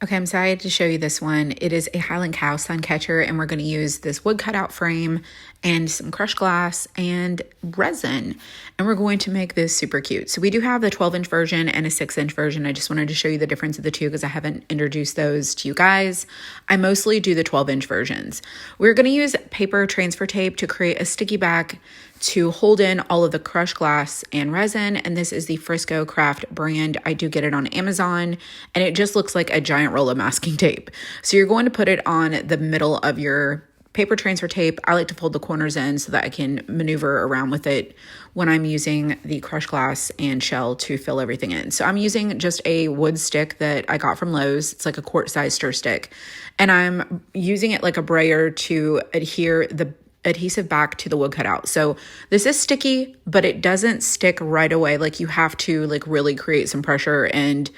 Okay, I'm excited to show you this one. It is a Highland cow sun catcher, and we're going to use this wood cutout frame and some crushed glass and resin, and we're going to make this super cute. So we do have the 12-inch version and a 6-inch version. I just wanted to show you the difference of the two because I haven't introduced those to you guys. I mostly do the 12-inch versions. We're going to use paper transfer tape to create a sticky back to hold in all of the crushed glass and resin, and this is the Frisco Craft brand. I do get it on Amazon, and it just looks like a giant roll of masking tape. So you're going to put it on the middle of your paper transfer tape. I like to fold the corners in so that I can maneuver around with it when I'm using the crushed glass and shell to fill everything in. So I'm using just a wood stick that I got from Lowe's. It's like a quart-size stir stick, and I'm using it like a brayer to adhere the adhesive back to the wood cutout. So this is sticky, but it doesn't stick right away. Like you have to like really create some pressure and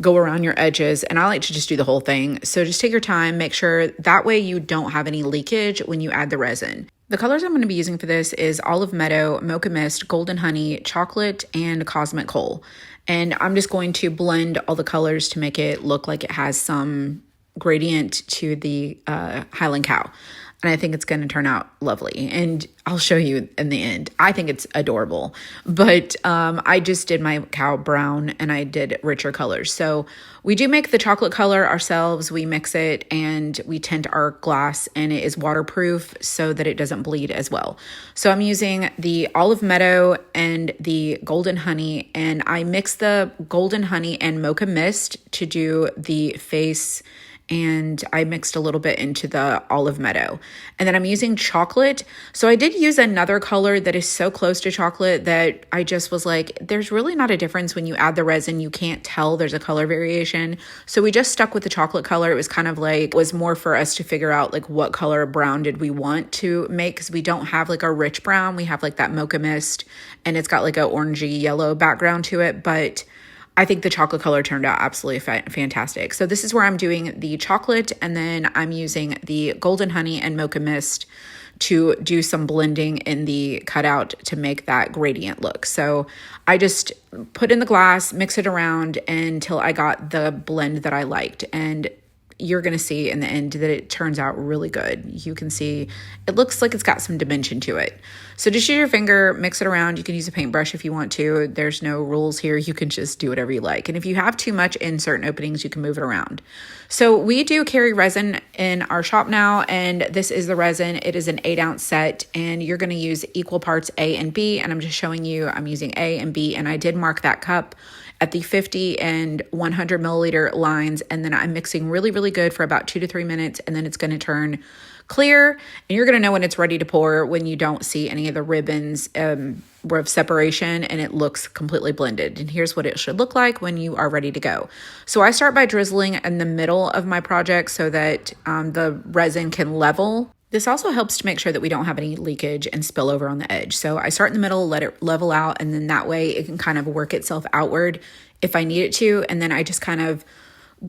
go around your edges. And I like to just do the whole thing. So just take your time, make sure that way you don't have any leakage when you add the resin. The colors I'm going to be using for this is Olive Meadow, Mocha Mist, Golden Honey, Chocolate, and Cosmic Coal. And I'm just going to blend all the colors to make it look like it has some gradient to the Highland cow. And I think it's going to turn out lovely. And I'll show you in the end. I think it's adorable. But I just did my cow brown and I did richer colors. So we do make the chocolate color ourselves. We mix it and we tint our glass, and it is waterproof so that it doesn't bleed as well. So I'm using the Olive Meadow and the Golden Honey, and I mix the Golden Honey and Mocha Mist to do the face, and I mixed a little bit into the Olive Meadow. And then I'm using chocolate. So I did use another color that is so close to chocolate that I just was like, there's really not a difference when you add the resin. You can't tell there's a color variation. So we just stuck with the chocolate color. It was kind of like, it was more for us to figure out like what color of brown did we want to make, because we don't have like a rich brown. We have like that Mocha Mist, and it's got like a orangey yellow background to it. But I think the chocolate color turned out absolutely fantastic. So this is where I'm doing the chocolate, and then I'm using the Golden Honey and Mocha Mist to do some blending in the cutout to make that gradient look. So I just put in the glass, mix it around until I got the blend that I liked. And you're going to see in the end that it turns out really good. You can see it looks like it's got some dimension to it. So just use your finger, mix it around. You can use a paintbrush if you want to. There's no rules here. You can just do whatever you like. And if you have too much in certain openings, you can move it around. So we do carry resin in our shop now, and this is the resin. It is an 8-ounce set, and you're going to use equal parts A and B. And I'm just showing you I'm using A and B, and I did mark that cup at the 50 and 100 milliliter lines. And then I'm mixing really, really good for about 2 to 3 minutes. And then it's going to turn clear, and you're going to know when it's ready to pour when you don't see any of the ribbons of separation, and it looks completely blended. And here's what it should look like when you are ready to go. So I start by drizzling in the middle of my project so that the resin can level. This also helps to make sure that we don't have any leakage and spillover on the edge. So I start in the middle, let it level out, and then that way it can kind of work itself outward if I need it to. And then I just kind of,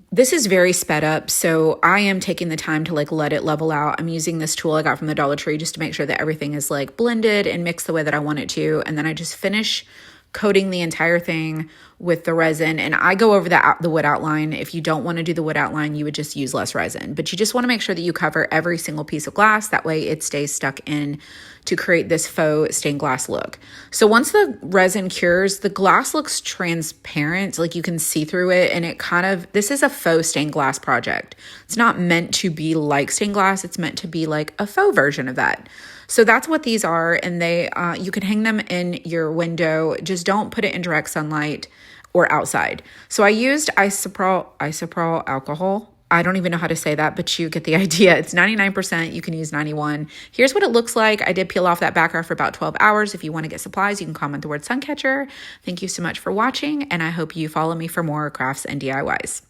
this is very sped up, so I am taking the time to like let it level out. I'm using this tool I got from the Dollar Tree just to make sure that everything is like blended and mixed the way that I want it to. And then I just finish coating the entire thing with the resin, and I go over the wood outline. If you don't want to do the wood outline, you would just use less resin, but you just want to make sure that you cover every single piece of glass. That way it stays stuck in to create this faux stained glass look. So once the resin cures, the glass looks transparent, like you can see through it, and it kind of, this is a faux stained glass project. It's not meant to be like stained glass. It's meant to be like a faux version of that. So that's what these are, and they you can hang them in your window. Just don't put it in direct sunlight or outside. So I used isopropyl alcohol. I don't even know how to say that, but you get the idea. It's 99%. You can use 91. Here's what it looks like. I did peel off that background for about 12 hours. If you want to get supplies, you can comment the word suncatcher. Thank you so much for watching, and I hope you follow me for more crafts and DIYs.